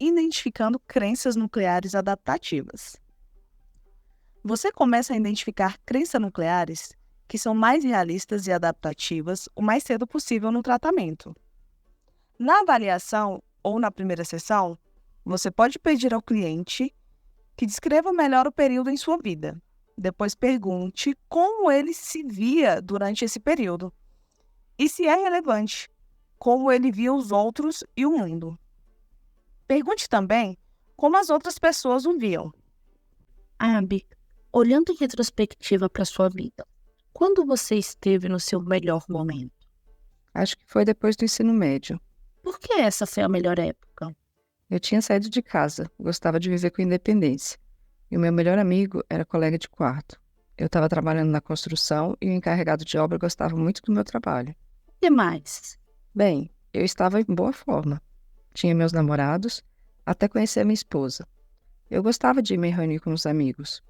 identificando crenças nucleares adaptativas. Você começa a identificar crenças nucleares que são mais realistas e adaptativas o mais cedo possível no tratamento. Na avaliação ou na primeira sessão, você pode pedir ao cliente que descreva melhor o período em sua vida. Depois pergunte como ele se via durante esse período e, se é relevante, como ele via os outros e o mundo. Pergunte também como as outras pessoas o viam. Abi, olhando em retrospectiva para sua vida, quando você esteve no seu melhor momento? Acho que foi depois do ensino médio. Por que essa foi a melhor época? Eu tinha saído de casa, gostava de viver com independência. E o meu melhor amigo era colega de quarto. Eu estava trabalhando na construção e o encarregado de obra gostava muito do meu trabalho. O que mais? Bem, eu estava em boa forma. Tinha meus namorados, até conhecer a minha esposa. Eu gostava de me reunir com os amigos.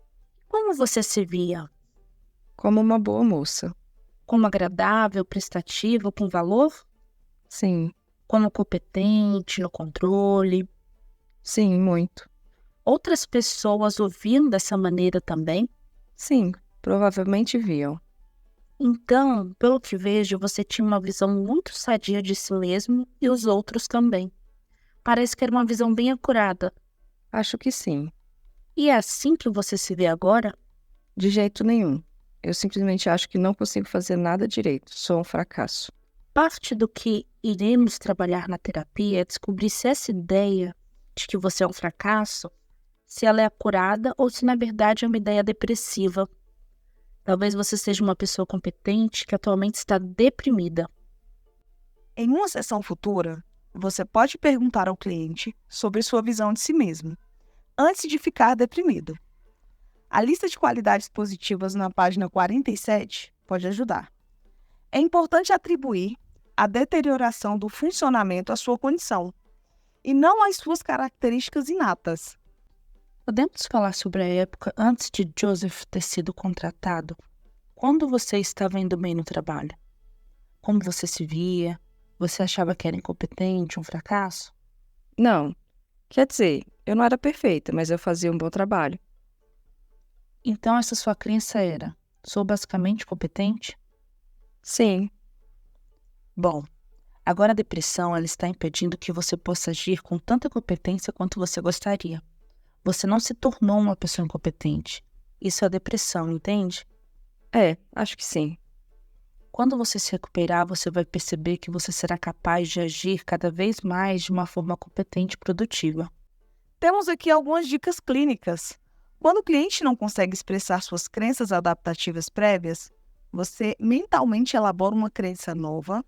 Como você se via? Como uma boa moça. Como agradável, prestativa, com valor? Sim, Como competente, no controle? sim, muito. Outras pessoas o viam dessa maneira também? Sim, provavelmente viam. Então, pelo que vejo, você tinha uma visão muito sadia de si mesmo e os outros também. Parece que era uma visão bem acurada. Acho que sim. E é assim que você se vê agora? De jeito nenhum. Eu simplesmente acho que não consigo fazer nada direito. Sou um fracasso. Parte do que iremos trabalhar na terapia é descobrir se essa ideia de que você é um fracasso, se ela é acurada ou se na verdade é uma ideia depressiva. Talvez você seja uma pessoa competente que atualmente está deprimida. Em uma sessão futura, você pode perguntar ao cliente sobre sua visão de si mesmo, antes de ficar deprimido. A lista de qualidades positivas na página 47 pode ajudar. É importante atribuir a deterioração do funcionamento à sua condição, e não às suas características inatas. Podemos falar sobre a época antes de Joseph ter sido contratado? Quando você estava indo bem no trabalho? Como você se via? Você achava que era incompetente, um fracasso? Não. Quer dizer, eu não era perfeita, mas eu fazia um bom trabalho. Então essa sua crença era: sou basicamente competente? Sim, Bom, agora a depressão ela está impedindo que você possa agir com tanta competência quanto você gostaria. Você não se tornou uma pessoa incompetente. Isso é depressão, entende? acho que sim. Quando você se recuperar, você vai perceber que você será capaz de agir cada vez mais de uma forma competente e produtiva. Temos aqui algumas dicas clínicas. Quando o cliente não consegue expressar suas crenças adaptativas prévias, você mentalmente elabora uma crença nova,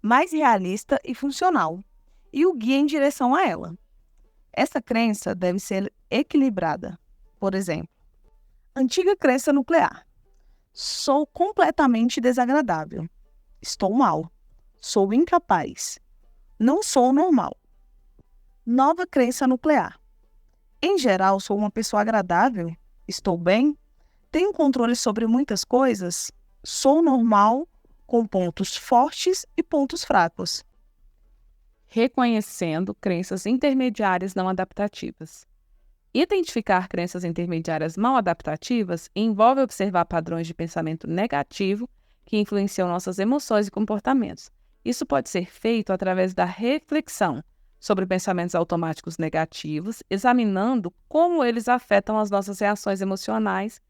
mais realista e funcional, e o guia em direção a ela. Essa crença deve ser equilibrada. Por exemplo, antiga crença nuclear. Sou completamente desagradável. Estou mal. Sou incapaz. Não sou normal. Nova crença nuclear. Em geral, sou uma pessoa agradável. Estou bem. Tenho controle sobre muitas coisas. Sou normal, com pontos fortes e pontos fracos. Reconhecendo crenças intermediárias não adaptativas. Identificar crenças intermediárias mal adaptativas envolve observar padrões de pensamento negativo que influenciam nossas emoções e comportamentos. Isso pode ser feito através da reflexão sobre pensamentos automáticos negativos, examinando como eles afetam as nossas reações emocionais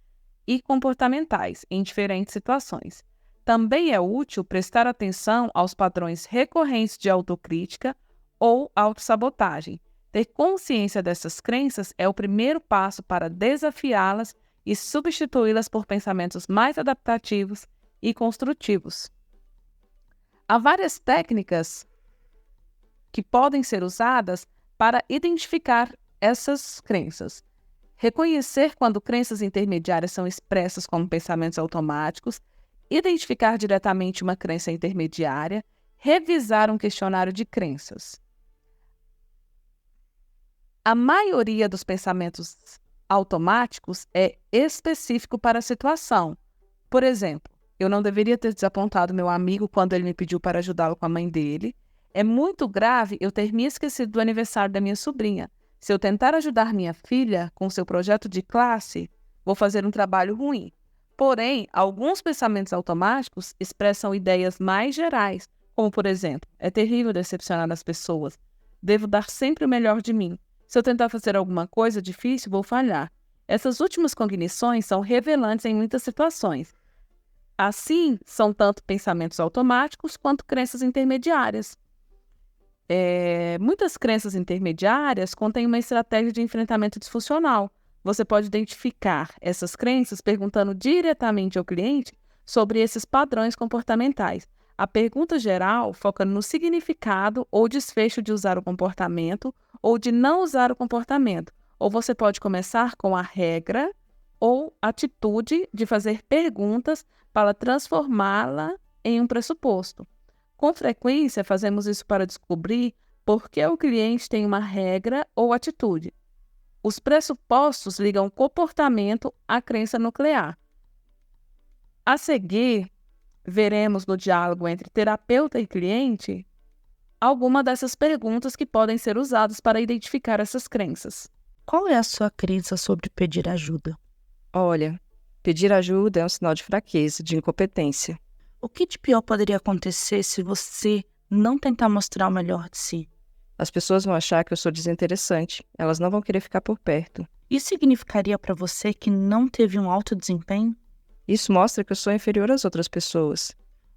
e comportamentais em diferentes situações. Também é útil prestar atenção aos padrões recorrentes de autocrítica ou autossabotagem. Ter consciência dessas crenças é o primeiro passo para desafiá-las e substituí-las por pensamentos mais adaptativos e construtivos. Há várias técnicas que podem ser usadas para identificar essas crenças. Reconhecer quando crenças intermediárias são expressas como pensamentos automáticos, identificar diretamente uma crença intermediária, revisar um questionário de crenças. A maioria dos pensamentos automáticos é específico para a situação. Por exemplo, eu não deveria ter desapontado meu amigo quando ele me pediu para ajudá-lo com a mãe dele. É muito grave eu ter me esquecido do aniversário da minha sobrinha. Se eu tentar ajudar minha filha com seu projeto de classe, vou fazer um trabalho ruim. Porém, alguns pensamentos automáticos expressam ideias mais gerais, como, por exemplo, é terrível decepcionar as pessoas. Devo dar sempre o melhor de mim. Se eu tentar fazer alguma coisa difícil, vou falhar. Essas últimas cognições são revelantes em muitas situações. Assim, são tanto pensamentos automáticos quanto crenças intermediárias. Muitas crenças intermediárias contêm uma estratégia de enfrentamento disfuncional. Você pode identificar essas crenças perguntando diretamente ao cliente sobre esses padrões comportamentais. A pergunta geral foca no significado ou desfecho de usar o comportamento ou de não usar o comportamento. Ou você pode começar com a regra ou atitude de fazer perguntas para transformá-la em um pressuposto. Com frequência, fazemos isso para descobrir por que o cliente tem uma regra ou atitude. Os pressupostos ligam comportamento à crença nuclear. A seguir, veremos no diálogo entre terapeuta e cliente algumas dessas perguntas que podem ser usadas para identificar essas crenças. Qual é a sua crença sobre pedir ajuda? Olha, pedir ajuda é um sinal de fraqueza, de incompetência. O que de pior poderia acontecer se você não tentar mostrar o melhor de si? As pessoas vão achar que eu sou desinteressante. Elas não vão querer ficar por perto. Isso significaria para você que não teve um alto desempenho? Isso mostra que eu sou inferior às outras pessoas.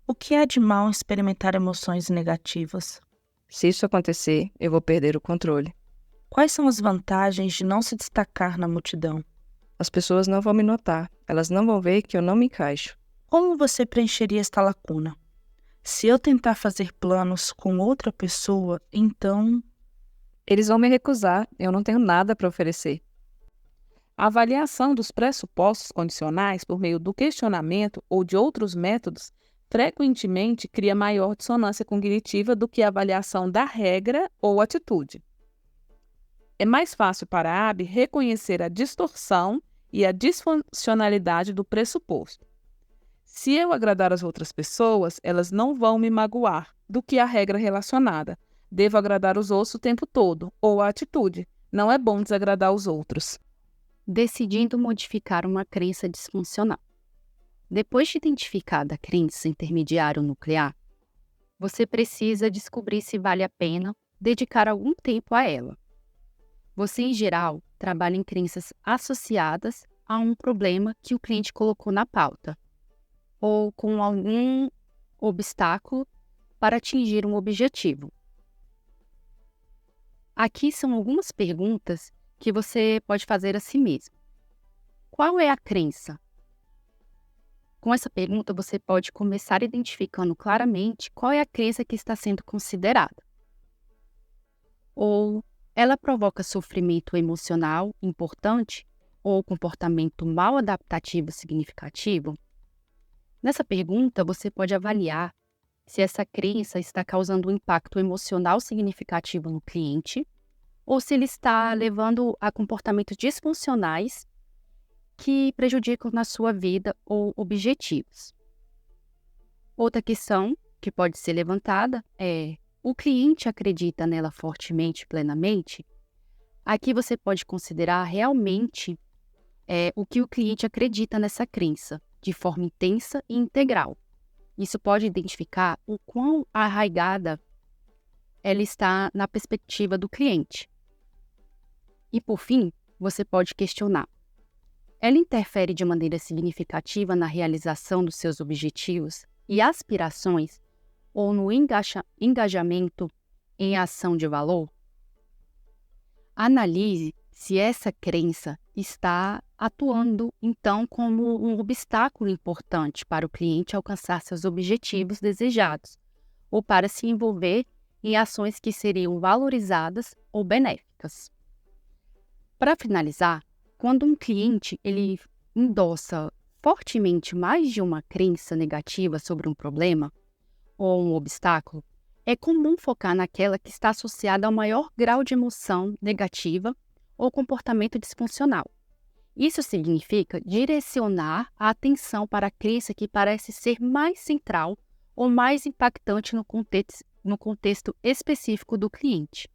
O que há de mal em experimentar emoções negativas? Se isso acontecer, eu vou perder o controle. Quais são as vantagens de não se destacar na multidão? As pessoas não vão me notar. Elas não vão ver que eu não me encaixo. Como você preencheria esta lacuna? Se eu tentar fazer planos com outra pessoa, então... Eles vão me recusar. Eu não tenho nada para oferecer. A avaliação dos pressupostos condicionais por meio do questionamento ou de outros métodos frequentemente cria maior dissonância cognitiva do que a avaliação da regra ou atitude. É mais fácil para a AB reconhecer a distorção e a disfuncionalidade do pressuposto. Se eu agradar as outras pessoas, elas não vão me magoar, do que a regra relacionada. Devo agradar os outros o tempo todo, ou a atitude. Não é bom desagradar os outros. Decidindo modificar uma crença disfuncional. Depois de identificada a crença intermediária ou nuclear, você precisa descobrir se vale a pena dedicar algum tempo a ela. Você, em geral, trabalha em crenças associadas a um problema que o cliente colocou na pauta, ou com algum obstáculo para atingir um objetivo. Aqui são algumas perguntas que você pode fazer a si mesmo. Qual é a crença? Com essa pergunta, você pode começar identificando claramente qual é a crença que está sendo considerada. Ou ela provoca sofrimento emocional importante ou comportamento mal adaptativo significativo? Nessa pergunta, você pode avaliar se essa crença está causando um impacto emocional significativo no cliente ou se ele está levando a comportamentos disfuncionais que prejudicam na sua vida ou objetivos. Outra questão que pode ser levantada é: o cliente acredita nela fortemente e plenamente? Aqui você pode considerar realmente o que o cliente acredita nessa crença, de forma intensa e integral. Isso pode identificar o quão arraigada ela está na perspectiva do cliente. E, por fim, você pode questionar: ela interfere de maneira significativa na realização dos seus objetivos e aspirações ou no engajamento em ação de valor? Analise se essa crença está atuando, então, como um obstáculo importante para o cliente alcançar seus objetivos desejados ou para se envolver em ações que seriam valorizadas ou benéficas. Para finalizar, quando um cliente ele endossa fortemente mais de uma crença negativa sobre um problema ou um obstáculo, é comum focar naquela que está associada ao maior grau de emoção negativa ou comportamento disfuncional. Isso significa direcionar a atenção para a crença que parece ser mais central ou mais impactante no contexto específico do cliente.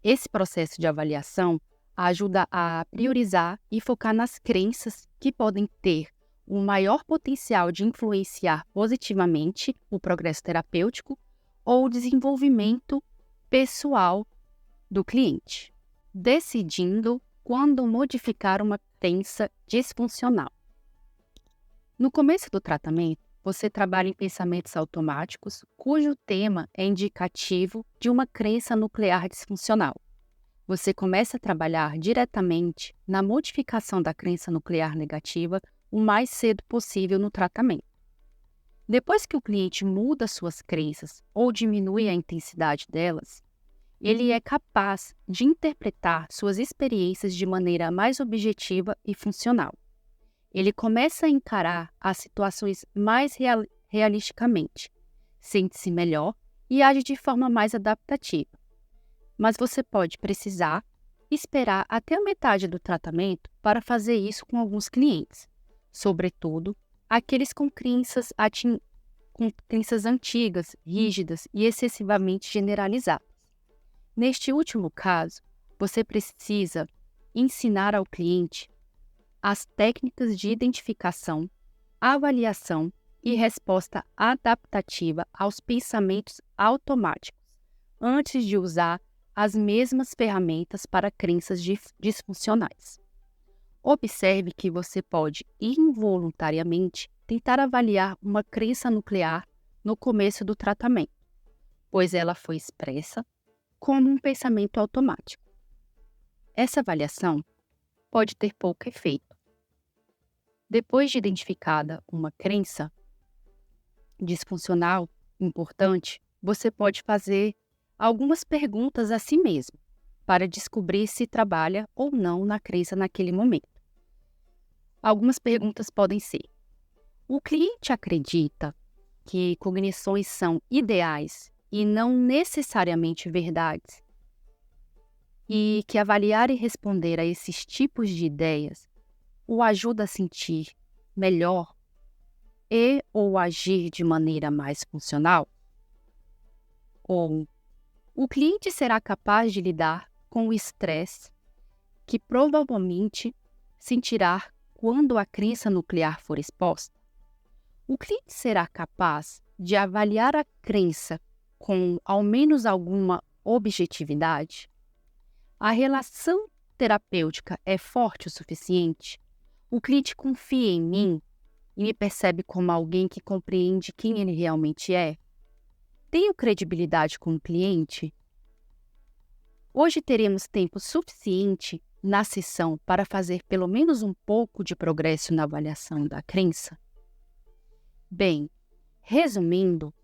Esse processo de avaliação ajuda a priorizar e focar nas crenças que podem ter o maior potencial de influenciar positivamente o progresso terapêutico ou o desenvolvimento pessoal do cliente, decidindo quando modificar uma crença disfuncional. No começo do tratamento, você trabalha em pensamentos automáticos, cujo tema é indicativo de uma crença nuclear disfuncional. Você começa a trabalhar diretamente na modificação da crença nuclear negativa o mais cedo possível no tratamento. Depois que o cliente muda suas crenças ou diminui a intensidade delas, ele é capaz de interpretar suas experiências de maneira mais objetiva e funcional. Ele começa a encarar as situações mais realisticamente, sente-se melhor e age de forma mais adaptativa. Mas você pode precisar esperar até a metade do tratamento para fazer isso com alguns clientes, sobretudo aqueles com crenças antigas, rígidas e excessivamente generalizadas. Neste último caso, você precisa ensinar ao cliente as técnicas de identificação, avaliação e resposta adaptativa aos pensamentos automáticos, antes de usar as mesmas ferramentas para crenças disfuncionais. Observe que você pode involuntariamente tentar avaliar uma crença nuclear no começo do tratamento, pois ela foi expressa como um pensamento automático. Essa avaliação pode ter pouco efeito. Depois de identificada uma crença disfuncional importante, você pode fazer algumas perguntas a si mesmo para descobrir se trabalha ou não na crença naquele momento. Algumas perguntas podem ser: o cliente acredita que cognições são ideais e não necessariamente verdades, e que avaliar e responder a esses tipos de ideias o ajuda a sentir melhor e ou agir de maneira mais funcional? Ou o cliente será capaz de lidar com o estresse que provavelmente sentirá quando a crença nuclear for exposta? O cliente será capaz de avaliar a crença com ao menos alguma objetividade? A relação terapêutica é forte o suficiente? O cliente confia em mim e me percebe como alguém que compreende quem ele realmente é? Tenho credibilidade com o cliente? Hoje teremos tempo suficiente na sessão para fazer pelo menos um pouco de progresso na avaliação da crença? Bem, resumindo,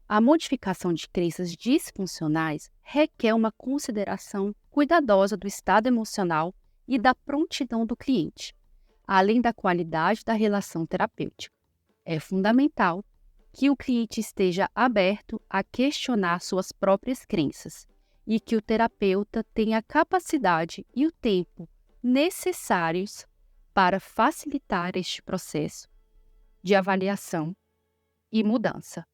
a modificação de crenças disfuncionais requer uma consideração cuidadosa do estado emocional e da prontidão do cliente, além da qualidade da relação terapêutica. É fundamental que o cliente esteja aberto a questionar suas próprias crenças e que o terapeuta tenha a capacidade e o tempo necessários para facilitar este processo de avaliação e mudança.